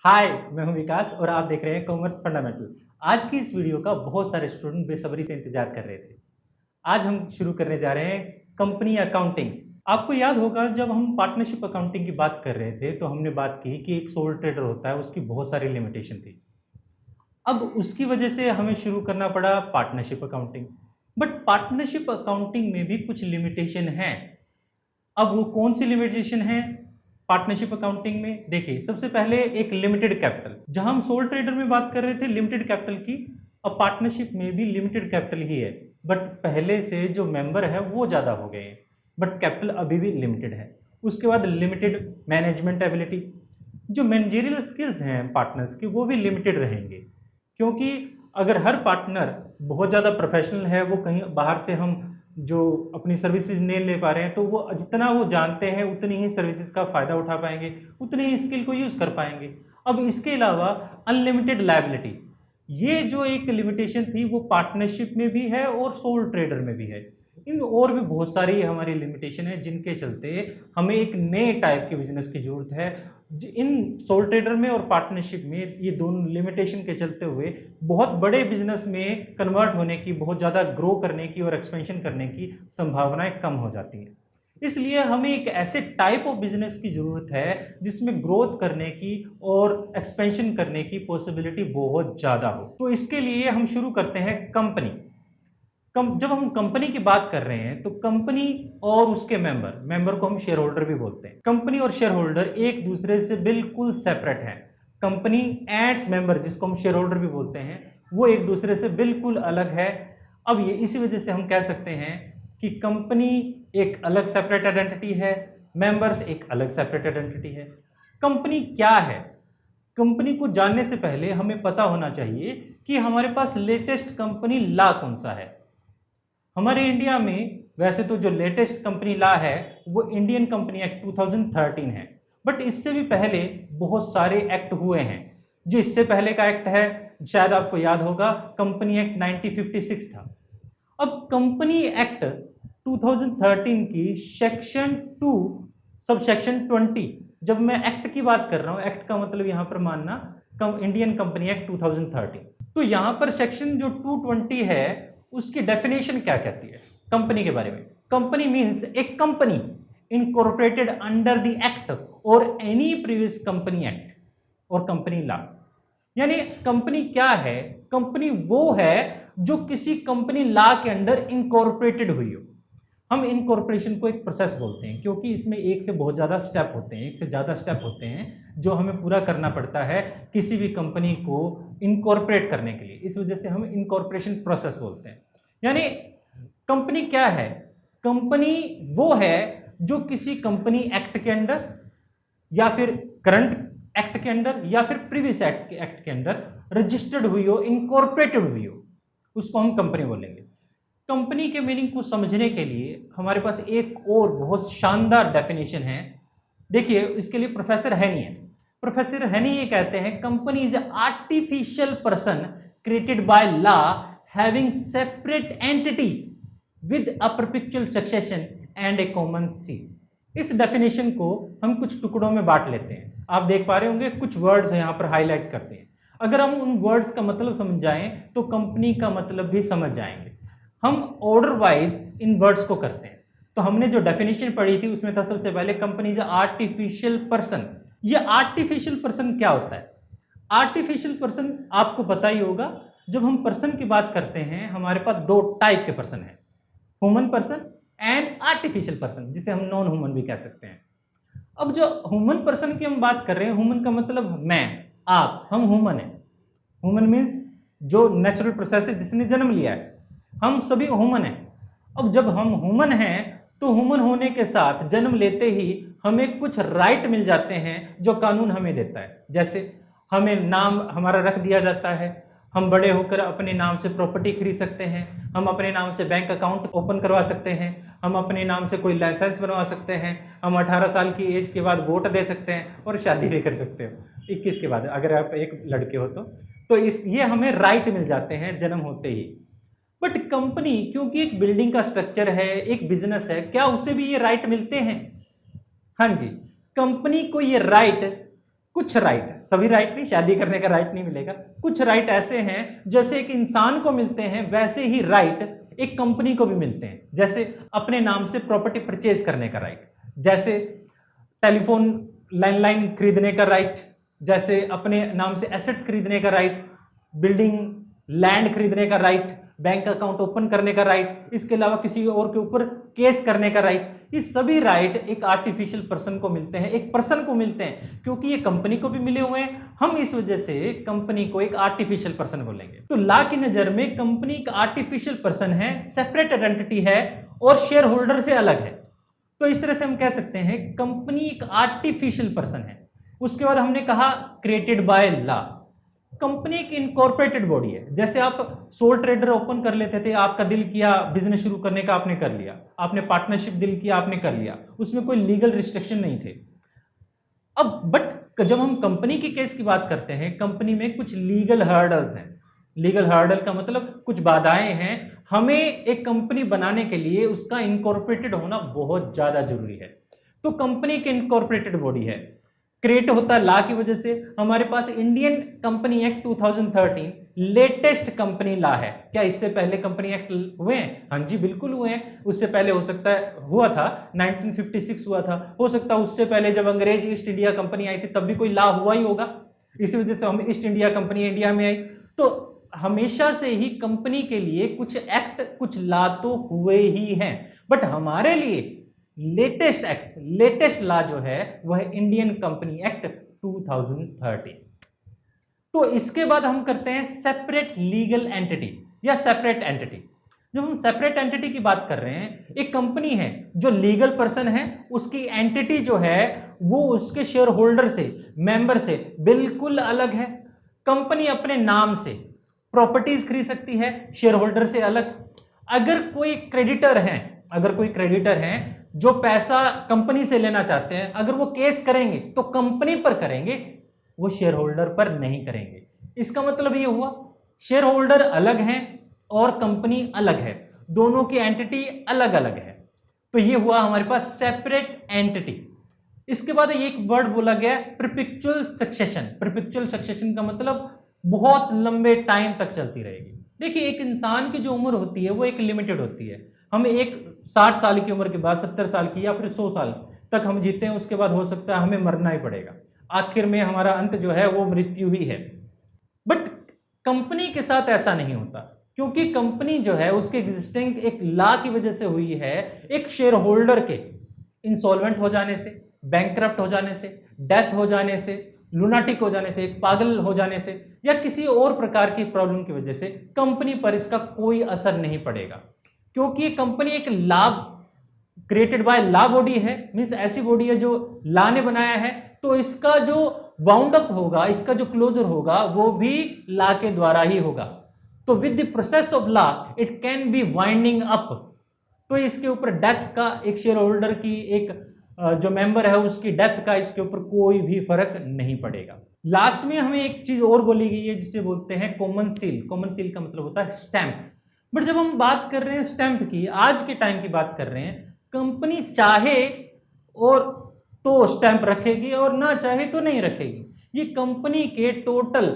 हाय, मैं हूं विकास और आप देख रहे हैं कॉमर्स फंडामेंटल। आज की इस वीडियो का बहुत सारे स्टूडेंट बेसब्री से इंतजार कर रहे थे। आज हम शुरू करने जा रहे हैं कंपनी अकाउंटिंग। आपको याद होगा जब हम पार्टनरशिप अकाउंटिंग की बात कर रहे थे तो हमने बात की कि एक सोल ट्रेडर होता है, उसकी बहुत सारी लिमिटेशन थी। अब उसकी वजह से हमें शुरू करना पड़ा partnership accounting. But partnership accounting में भी कुछ लिमिटेशन हैं। अब वो कौन सी लिमिटेशन है पार्टनरशिप अकाउंटिंग में? देखिए, सबसे पहले एक लिमिटेड कैपिटल। जहां हम सोल ट्रेडर में बात कर रहे थे लिमिटेड कैपिटल की, अब पार्टनरशिप में भी लिमिटेड कैपिटल ही है, बट पहले से जो मेंबर है वो ज़्यादा हो गए हैं, बट कैपिटल अभी भी लिमिटेड है। उसके बाद लिमिटेड मैनेजमेंट एबिलिटी। जो मैनेजरियल स्किल्स हैं पार्टनर्स की वो भी लिमिटेड रहेंगे, क्योंकि अगर हर पार्टनर बहुत ज़्यादा प्रोफेशनल है, वो कहीं बाहर से हम जो अपनी सर्विसेज नहीं ले पा रहे हैं, तो वो जितना वो जानते हैं उतनी ही सर्विसेज का फ़ायदा उठा पाएंगे, उतनी ही स्किल को यूज़ कर पाएंगे। अब इसके अलावा अनलिमिटेड लायबिलिटी, ये जो एक लिमिटेशन थी वो पार्टनरशिप में भी है और सोल ट्रेडर में भी है। इन और भी बहुत सारी हमारी लिमिटेशन है जिनके चलते हमें एक नए टाइप के बिजनेस की जरूरत है। इन सोल ट्रेडर में और पार्टनरशिप में ये दोनों लिमिटेशन के चलते हुए बहुत बड़े बिजनेस में कन्वर्ट होने की, बहुत ज़्यादा ग्रो करने की और एक्सपेंशन करने की संभावनाएं कम हो जाती हैं। इसलिए हमें एक ऐसे टाइप ऑफ बिजनेस की ज़रूरत है जिसमें ग्रोथ करने की और एक्सपेंशन करने की पॉसिबिलिटी बहुत ज़्यादा हो। तो इसके लिए हम शुरू करते हैं कंपनी। जब हम कंपनी की बात कर रहे हैं तो कंपनी और उसके मेंबर को हम शेयर होल्डर भी बोलते हैं। कंपनी और शेयर होल्डर एक दूसरे से बिल्कुल सेपरेट हैं। कंपनी एंड्स मेंबर, जिसको हम शेयर होल्डर भी बोलते हैं, वो एक दूसरे से बिल्कुल अलग है। अब ये इसी वजह से हम कह सकते हैं कि कंपनी एक अलग सेपरेट आइडेंटिटी है, मेंबर्स एक अलग सेपरेट आइडेंटिटी है। कंपनी क्या है? कंपनी को जानने से पहले हमें पता होना चाहिए कि हमारे पास लेटेस्ट कंपनी लॉ कौन सा है। हमारे इंडिया में वैसे तो जो लेटेस्ट कंपनी लॉ है वो इंडियन कंपनी एक्ट 2013 है, बट इससे भी पहले बहुत सारे एक्ट हुए हैं। जो इससे पहले का एक्ट है, शायद आपको याद होगा, कंपनी एक्ट 1956 था। अब कंपनी एक्ट 2013 की सेक्शन 2 सब सेक्शन 20, जब मैं एक्ट की बात कर रहा हूं, एक्ट का मतलब यहां पर मानना इंडियन कंपनी एक्ट 2013, तो यहां पर सेक्शन जो 220 है उसकी डेफिनेशन क्या कहती है कंपनी के बारे में? Company means A company incorporated under the act और एनी प्रीवियस कंपनी एक्ट और कंपनी लॉ। यानी कंपनी क्या है? कंपनी वो है जो किसी कंपनी लॉ के अंडर इनकॉर्पोरेटेड हुई हो। हम इनकॉर्पोरेशन को एक प्रोसेस बोलते हैं क्योंकि इसमें एक से बहुत ज़्यादा स्टेप होते हैं, एक से ज़्यादा स्टेप होते हैं जो हमें पूरा करना पड़ता है किसी भी कंपनी को इनकॉर्पोरेट करने के लिए। इस वजह से हम इनकॉर्पोरेशन प्रोसेस बोलते हैं। यानी कंपनी क्या है? कंपनी वो है जो किसी कंपनी एक्ट के अंडर या फिर करंट एक्ट के अंडर या फिर प्रीवियस एक्ट के अंडर रजिस्टर्ड हुई हो, इनकॉर्पोरेटेड हुई हो, उसको हम कंपनी बोलेंगे। कंपनी के मीनिंग को समझने के लिए हमारे पास एक और बहुत शानदार डेफिनेशन है। देखिए, इसके लिए प्रोफेसर हैनी है। प्रोफेसर हैनी ये कहते हैं company is artificial person created by law having separate entity with a perpetual succession and A common seat. इस डेफिनेशन को हम कुछ टुकड़ों में बांट लेते हैं। आप देख पा रहे होंगे कुछ वर्ड्स यहाँ पर हाईलाइट करते हैं। अगर हम उन वर्ड्स का मतलब समझ जाएं तो कंपनी का मतलब भी समझ जाएंगे। हम ऑर्डर वाइज इन वर्ड्स को करते हैं। तो हमने जो डेफिनेशन पढ़ी थी उसमें था सबसे पहले कंपनी इज आर्टिफिशियल पर्सन। ये आर्टिफिशियल पर्सन क्या होता है? आर्टिफिशियल पर्सन आपको पता ही होगा। जब हम पर्सन की बात करते हैं हमारे पास दो टाइप के पर्सन हैं, human person and artificial person, जिसे हम नॉन ह्यूमन भी कह सकते हैं। अब जो ह्यूमन पर्सन की हम बात कर रहे हैं, ह्यूमन का मतलब मैं, आप, हम ह्यूमन है। ह्यूमन मीन्स जो नेचुरल प्रोसेस है, जिसने जन्म लिया है, हम सभी ह्यूमन हैं। अब जब हम ह्यूमन हैं तो ह्यूमन होने के साथ जन्म लेते ही हमें कुछ राइट मिल जाते हैं जो कानून हमें देता है। जैसे हमें नाम हमारा रख दिया जाता है, हम बड़े होकर अपने नाम से प्रॉपर्टी खरीद सकते हैं, हम अपने नाम से बैंक अकाउंट ओपन करवा सकते हैं, हम अपने नाम से कोई लाइसेंस बनवा सकते हैं, हम 18 साल की एज के बाद वोट दे सकते हैं और शादी भी कर सकते हो 21 के बाद, अगर आप एक लड़के हो तो ये हमें राइट मिल जाते हैं जन्म होते ही। बट कंपनी क्योंकि एक बिल्डिंग का स्ट्रक्चर है, एक बिजनेस है, क्या उसे भी ये राइट मिलते हैं? हाँ जी, कंपनी को ये राइट कुछ राइट, सभी राइट नहीं, शादी करने का राइट नहीं मिलेगा, कुछ राइट ऐसे हैं जैसे एक इंसान को मिलते हैं वैसे ही राइट एक कंपनी को भी मिलते हैं। जैसे अपने नाम से प्रॉपर्टी परचेज करने का राइट, जैसे टेलीफोन लैंडलाइन खरीदने का राइट, जैसे अपने नाम से एसेट्स खरीदने का राइट, बिल्डिंग लैंड खरीदने का राइट, बैंक अकाउंट ओपन करने का राइट, इसके अलावा किसी और के ऊपर केस करने का राइट। ये सभी राइट एक आर्टिफिशियल पर्सन को मिलते हैं, एक पर्सन को मिलते हैं, क्योंकि ये कंपनी को भी मिले हुए हैं। हम इस वजह से कंपनी को एक आर्टिफिशियल पर्सन बोलेंगे। तो लॉ की नजर में कंपनी एक आर्टिफिशियल पर्सन है, सेपरेट आइडेंटिटी है और शेयर होल्डर से अलग है। तो इस तरह से हम कह सकते हैं कंपनी एक आर्टिफिशियल पर्सन है। उसके बाद हमने कहा क्रिएटेड बाय लॉ। कंपनी एक इनकॉर्पोरेटेड बॉडी है। जैसे आप सोल ट्रेडर ओपन कर लेते थे, आपका दिल किया बिजनेस शुरू करने का, आपने कर लिया, आपने पार्टनरशिप दिल किया, आपने कर लिया, उसमें कोई लीगल रिस्ट्रिक्शन नहीं थे। अब बट जब हम कंपनी की केस की बात करते हैं, कंपनी में कुछ लीगल हर्डल्स हैं। लीगल हर्डल का मतलब कुछ बाधाएं हैं। हमें एक कंपनी बनाने के लिए उसका इनकॉर्पोरेटेड होना बहुत ज्यादा जरूरी है। तो कंपनी की इनकॉर्पोरेटेड बॉडी है, क्रिएट होता है लॉ की वजह से। हमारे पास Indian company act 2013 latest company law है। क्या इससे पहले कंपनी एक्ट हुए हैं? हाँ जी बिल्कुल हुए हैं। उससे पहले हो सकता है हुआ था 1956 हुआ था, हो सकता है उससे पहले जब अंग्रेज ईस्ट इंडिया कंपनी आई थी तब भी कोई लॉ हुआ ही होगा। इसी वजह से हम ईस्ट इंडिया कंपनी इंडिया में आई। तो हमेशा से ही कंपनी के लिए कुछ एक्ट कुछ लॉ तो हुए ही हैं, बट हमारे लिए लेटेस्ट एक्ट लेटेस्ट लॉ जो है वह है इंडियन कंपनी एक्ट 2013। तो इसके बाद हम करते हैं सेपरेट लीगल एंटिटी या सेपरेट एंटिटी। जब हम सेपरेट एंटिटी की बात कर रहे हैं, एक कंपनी है जो लीगल पर्सन है, उसकी एंटिटी जो है वो उसके शेयर होल्डर से, मेंबर से बिल्कुल अलग है। कंपनी अपने नाम से प्रॉपर्टीज खरीद सकती है, शेयर होल्डर से अलग। अगर कोई क्रेडिटर है जो पैसा कंपनी से लेना चाहते हैं, अगर वो केस करेंगे तो कंपनी पर करेंगे, वो शेयर होल्डर पर नहीं करेंगे। इसका मतलब ये हुआ शेयर होल्डर अलग हैं और कंपनी अलग है, दोनों की एंटिटी अलग अलग है। तो ये हुआ हमारे पास सेपरेट एंटिटी। इसके बाद एक वर्ड बोला गया परपेचुअल सक्सेशन। परपेचुअल सक्सेशन का मतलब बहुत लंबे टाइम तक चलती रहेगी। देखिए, एक इंसान की जो उम्र होती है वो एक लिमिटेड होती है। हम एक 60 साल की उम्र के बाद 70 साल की या फिर 100 साल तक हम जीते हैं, उसके बाद हो सकता है हमें मरना ही पड़ेगा। आखिर में हमारा अंत जो है वो मृत्यु ही है। बट कंपनी के साथ ऐसा नहीं होता, क्योंकि कंपनी जो है उसके एग्जिस्टिंग एक लॉ की वजह से हुई है। एक शेयर होल्डर के इंसॉल्वेंट हो जाने से, बैंकरप्ट हो जाने से, डेथ हो जाने से, लुनाटिक हो जाने से, एक पागल हो जाने से या किसी और प्रकार की प्रॉब्लम की वजह से कंपनी पर इसका कोई असर नहीं पड़ेगा, क्योंकि ये कंपनी एक law created by law body है। मींस ऐसी बॉडी है जो लॉ ने बनाया है, तो इसका जो वाउंड अप होगा, इसका जो क्लोजर होगा वो भी लॉ के द्वारा ही होगा। तो with the process of law it can be winding up. तो इसके ऊपर डेथ का, एक शेयर होल्डर की एक जो मेंबर है उसकी डेथ का इसके ऊपर कोई भी फर्क नहीं पड़ेगा। लास्ट में हमें एक चीज और बोली गई है जिसे बोलते हैं कॉमन सील। कॉमन सील का मतलब होता है स्टैंप। बट जब हम बात कर रहे हैं स्टैंप की, आज के टाइम की बात कर रहे हैं, कंपनी चाहे और तो स्टैंप रखेगी और ना चाहे तो नहीं रखेगी। ये कंपनी के टोटल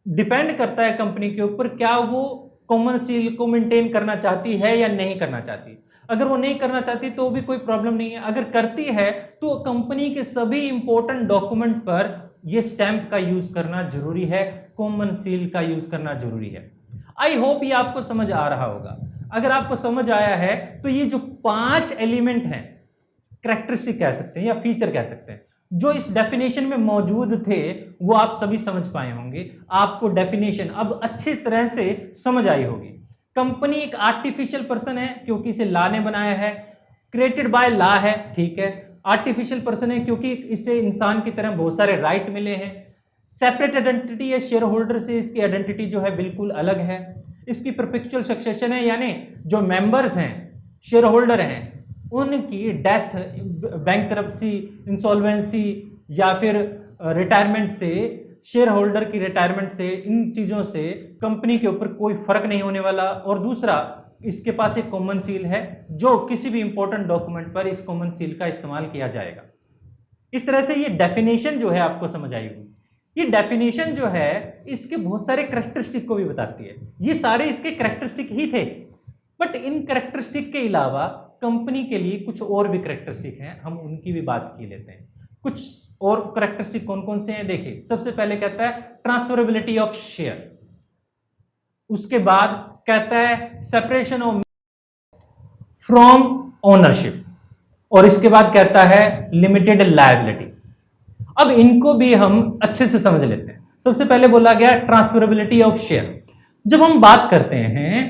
डिपेंड करता है कंपनी के ऊपर, क्या वो कॉमन सील को मेंटेन करना चाहती है या नहीं करना चाहती। अगर वो नहीं करना चाहती तो भी कोई प्रॉब्लम नहीं है। अगर करती है तो कंपनी के सभी इंपॉर्टेंट डॉक्यूमेंट पर ये स्टैंप का यूज करना जरूरी है, कॉमन सील का यूज करना जरूरी है। आई होप ये आपको समझ आ रहा होगा। अगर आपको समझ आया है तो ये जो 5 एलिमेंट हैं, कैरेक्टरिस्टिक कह सकते हैं या फीचर कह सकते हैं, जो इस डेफिनेशन में मौजूद थे वो आप सभी समझ पाए होंगे। आपको डेफिनेशन अब अच्छी तरह से समझ आई होगी। कंपनी एक आर्टिफिशियल पर्सन है क्योंकि इसे लॉ ने बनाया है। क्रिएटेड बाय लॉ है, ठीक है। आर्टिफिशियल पर्सन है क्योंकि इसे इंसान की तरह बहुत सारे राइट मिले हैं। सेपरेट आइडेंटिटी है, शेयर होल्डर से इसकी आइडेंटिटी जो है बिल्कुल अलग है। इसकी परपेचुअल सक्सेशन है, यानी जो मेंबर्स हैं, शेयर होल्डर हैं, उनकी डेथ, बैंकरप्सी, इंसॉल्वेंसी या फिर रिटायरमेंट से, शेयर होल्डर की रिटायरमेंट से, इन चीज़ों से कंपनी के ऊपर कोई फर्क नहीं होने वाला। और दूसरा, इसके पास एक कॉमन सील है जो किसी भी इंपॉर्टेंट डॉक्यूमेंट पर इस कॉमन सील का इस्तेमाल किया जाएगा। इस तरह से ये डेफिनेशन जो है आपको समझ आई होगी। ये डेफिनेशन जो है इसके बहुत सारे कैरेक्टरिस्टिक को भी बताती है। ये सारे इसके कैरेक्टरिस्टिक ही थे, बट इन कैरेक्टरिस्टिक के अलावा कंपनी के लिए कुछ और भी कैरेक्टरिस्टिक हैं, हम उनकी भी बात की लेते हैं। कुछ और कैरेक्टरिस्टिक कौन कौन से हैं देखिए। सबसे पहले कहता है ट्रांसफरेबिलिटी ऑफ शेयर, उसके बाद कहता है सेपरेशन ऑफ फ्रॉम ओनरशिप, और इसके बाद कहता है लिमिटेड लायबिलिटी। अब इनको भी हम अच्छे से समझ लेते हैं। सबसे पहले बोला गया ट्रांसफरेबिलिटी ऑफ शेयर। जब हम बात करते हैं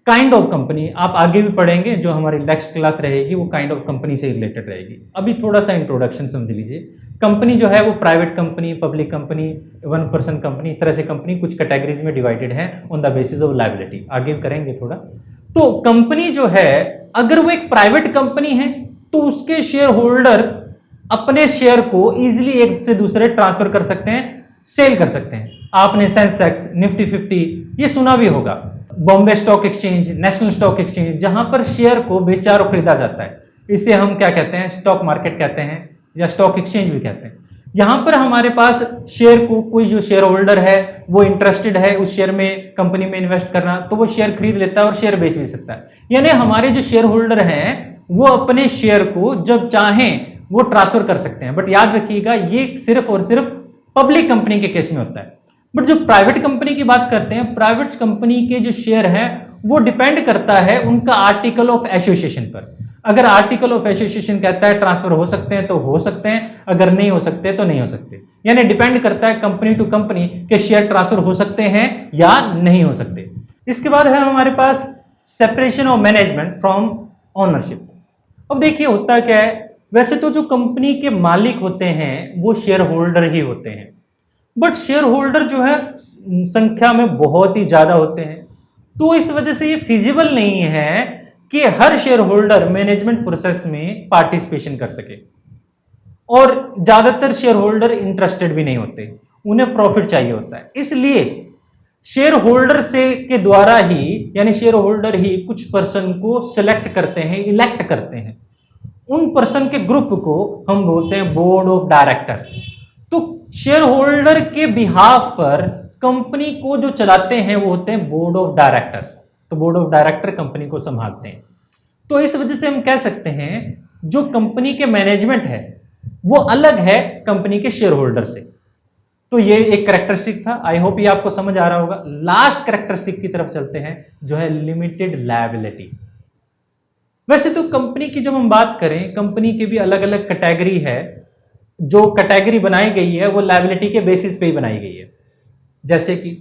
काइंड ऑफ कंपनी, आप आगे भी पढ़ेंगे, जो हमारी नेक्स्ट क्लास रहेगी वो काइंड ऑफ कंपनी से रिलेटेड रहेगी। अभी थोड़ा सा इंट्रोडक्शन समझ लीजिए। कंपनी जो है वो private company, public company, one person company, इस तरह से कंपनी कुछ कैटेगरीज में डिवाइडेड है on the basis of liability. आगे करेंगे थोड़ा। तो कंपनी जो है अगर वो एक प्राइवेट कंपनी है तो उसके शेयर होल्डर अपने शेयर को इजीली एक से दूसरे ट्रांसफर कर सकते हैं, सेल कर सकते हैं। आपने सेंसेक्स, निफ्टी 50 ये सुना भी होगा, Bombay stock exchange, national stock exchange, जहां पर शेयर को बेचा और खरीदा जाता है, इसे हम क्या कहते हैं, स्टॉक मार्केट कहते हैं या स्टॉक एक्सचेंज भी कहते हैं। यहां पर हमारे पास शेयर को कोई जो शेयर होल्डर है वो इंटरेस्टेड है उस शेयर में, कंपनी में इन्वेस्ट करना, तो वो शेयर खरीद लेता है और शेयर बेच भी सकता है। यानी हमारे जो शेयर होल्डर हैं वो अपने शेयर को जब चाहें वो ट्रांसफर कर सकते हैं। बट याद रखिएगा ये सिर्फ और सिर्फ पब्लिक कंपनी के केस में होता है। बट जो प्राइवेट कंपनी की बात करते हैं, प्राइवेट कंपनी के जो शेयर हैं वो डिपेंड करता है उनका आर्टिकल ऑफ एसोसिएशन पर। अगर आर्टिकल ऑफ एसोसिएशन कहता है ट्रांसफर हो सकते हैं तो हो सकते हैं, अगर नहीं हो सकते तो नहीं हो सकते। यानी डिपेंड करता है कंपनी टू कंपनी के शेयर ट्रांसफर हो सकते हैं या नहीं हो सकते। इसके बाद है हमारे पास separation of management from ownership. अब देखिए होता क्या है, वैसे तो जो कंपनी के मालिक होते हैं वो शेयर होल्डर ही होते हैं, बट शेयर होल्डर जो है संख्या में बहुत ही ज्यादा होते हैं। तो इस वजह से ये फिजिबल नहीं है कि हर शेयर होल्डर मैनेजमेंट प्रोसेस में पार्टिसिपेशन कर सके, और ज्यादातर शेयर होल्डर इंटरेस्टेड भी नहीं होते, उन्हें प्रॉफिट चाहिए होता है। इसलिए शेयर होल्डर से के द्वारा ही, यानी शेयर होल्डर ही कुछ पर्सन को सिलेक्ट करते हैं, इलेक्ट करते हैं। उन पर्सन के ग्रुप को हम बोलते हैं बोर्ड ऑफ डायरेक्टर। तो शेयर होल्डर के बिहाफ पर कंपनी को जो चलाते हैं वो होते हैं बोर्ड ऑफ डायरेक्टर्स। तो बोर्ड ऑफ डायरेक्टर कंपनी को संभालते हैं। तो इस वजह से हम कह सकते हैं जो कंपनी के मैनेजमेंट है वो अलग है कंपनी के शेयर होल्डर से। तो ये एक कैरेक्टरिस्टिक था। आई होप ये आपको समझ आ रहा होगा। लास्ट कैरेक्टरिस्टिक की तरफ चलते हैं जो है लिमिटेड लायबिलिटी। वैसे तो कंपनी की जब हम बात करें, कंपनी की भी अलग अलग कैटेगरी है। जो कैटेगरी बनाई गई है वो लायबिलिटी के बेसिस पे ही बनाई गई है। जैसे कि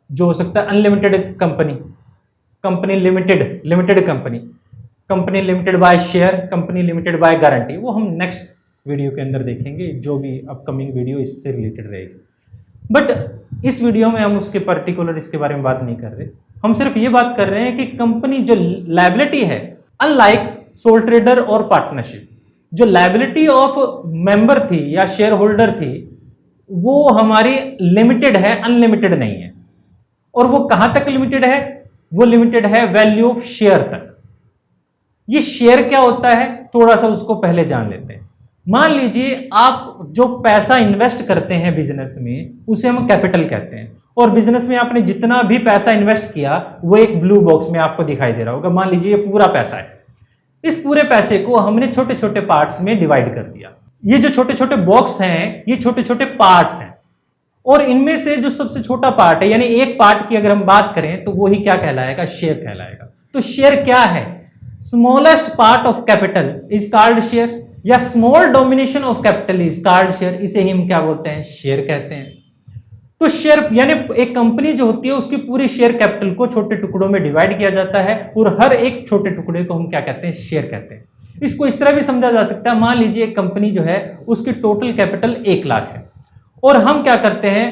जो हो सकता है unlimited company, company limited, limited company, company limited by share, company limited by guarantee. वो हम नेक्स्ट वीडियो के अंदर देखेंगे, जो भी अपकमिंग वीडियो इससे रिलेटेड रहेगी। बट इस वीडियो में हम उसके पर्टिकुलर इसके बारे में बात नहीं कर रहे। हम सिर्फ ये बात कर रहे हैं कि कंपनी जो लायबिलिटी है, अनलाइक सोल ट्रेडर और पार्टनरशिप, जो लायबिलिटी ऑफ मेंबर थी या शेयर होल्डर थी वो हमारी लिमिटेड है, अनलिमिटेड नहीं है। और वो कहां तक लिमिटेड है? वो लिमिटेड है वैल्यू ऑफ शेयर तक। ये शेयर क्या होता है थोड़ा सा उसको पहले जान लेते हैं। मान लीजिए आप जो पैसा इन्वेस्ट करते हैं बिजनेस में उसे हम कैपिटल कहते हैं, और बिजनेस में आपने जितना भी पैसा इन्वेस्ट किया वो एक ब्लू बॉक्स में आपको दिखाई दे रहा होगा। मान लीजिए ये पूरा पैसा है। इस पूरे पैसे को हमने छोटे छोटे पार्ट्स में डिवाइड कर दिया। ये जो छोटे छोटे बॉक्स हैं ये छोटे छोटे पार्ट्स हैं, और इनमें से जो सबसे छोटा पार्ट है, यानी एक पार्ट की अगर हम बात करें तो वो ही क्या कहलाएगा? शेयर कहलाएगा। तो शेयर क्या है? Smallest part of capital is called share, या small domination of capital is called share. इसे ही हम क्या बोलते हैं? शेयर कहते हैं। तो शेयर यानी एक कंपनी जो होती है उसकी पूरी शेयर कैपिटल को छोटे टुकड़ों में डिवाइड किया जाता है, और हर एक छोटे टुकड़े को हम क्या कहते हैं? शेयर कहते हैं। इसको इस तरह भी समझा जा सकता है, मान लीजिए एक कंपनी जो है उसकी टोटल कैपिटल 1 लाख है, और हम क्या करते हैं?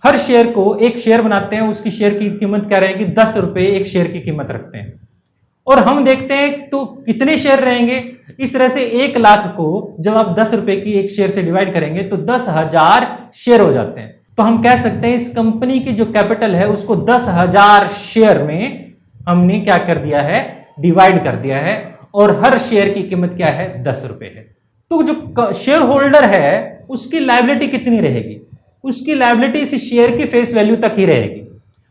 हर शेयर को एक शेयर बनाते हैं, उसकी शेयर की कीमत क्या रहेगी? 10 रुपए एक शेयर की कीमत रखते हैं, और हम देखते हैं तो कितने शेयर रहेंगे। इस तरह से 1 लाख को जब आप 10 रुपए की एक शेयर से डिवाइड करेंगे तो 10,000 शेयर हो जाते हैं। तो हम कह सकते हैं इस कंपनी की जो कैपिटल है उसको 10,000 शेयर में हमने क्या कर दिया है? डिवाइड कर दिया है, और हर शेयर की कीमत क्या है? 10 रुपए है। तो जो शेयर होल्डर है उसकी लायबिलिटी कितनी रहेगी? उसकी लायबिलिटी इस शेयर की फेस वैल्यू तक ही रहेगी।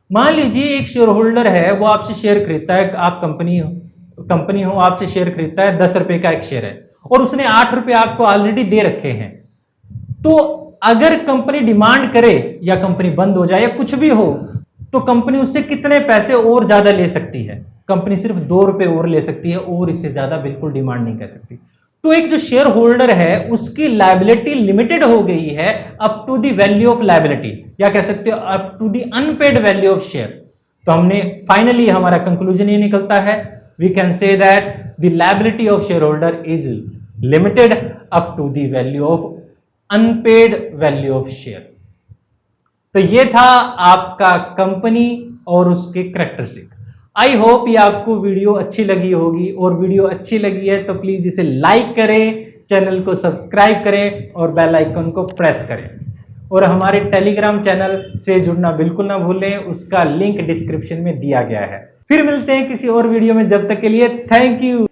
मान लीजिए एक शेयर होल्डर है, वो आपसे शेयर खरीदता है, आप कंपनी हो आपसे शेयर खरीदता है, 10 रुपए का एक शेयर है और उसने 8 रुपए आपको ऑलरेडी दे रखे हैं। तो अगर कंपनी डिमांड करे या कंपनी बंद हो जाए या कुछ भी हो, तो कंपनी उससे कितने पैसे और ज्यादा ले सकती है? कंपनी सिर्फ 2 रुपए और ले सकती है और इससे ज्यादा बिल्कुल डिमांड नहीं कर सकती। तो एक जो शेयर होल्डर है उसकी लायबिलिटी लिमिटेड हो गई है up to the value of liability, या कह सकते हो up to the unpaid value of share. तो हमने फाइनली हमारा कंक्लूजन ये निकलता है, we can say that the liability of share holder is limited up to the value of unpaid value of share. तो ये था आपका कंपनी और उसके करैक्टरिस्टिक। आई होप ये आपको वीडियो अच्छी लगी होगी, और वीडियो अच्छी लगी है तो प्लीज इसे लाइक करें, चैनल को सब्सक्राइब करें और बेल आइकन को प्रेस करें, और हमारे टेलीग्राम चैनल से जुड़ना बिल्कुल ना भूलें, उसका लिंक डिस्क्रिप्शन में दिया गया है। फिर मिलते हैं किसी और वीडियो में, जब तक के लिए थैंक यू।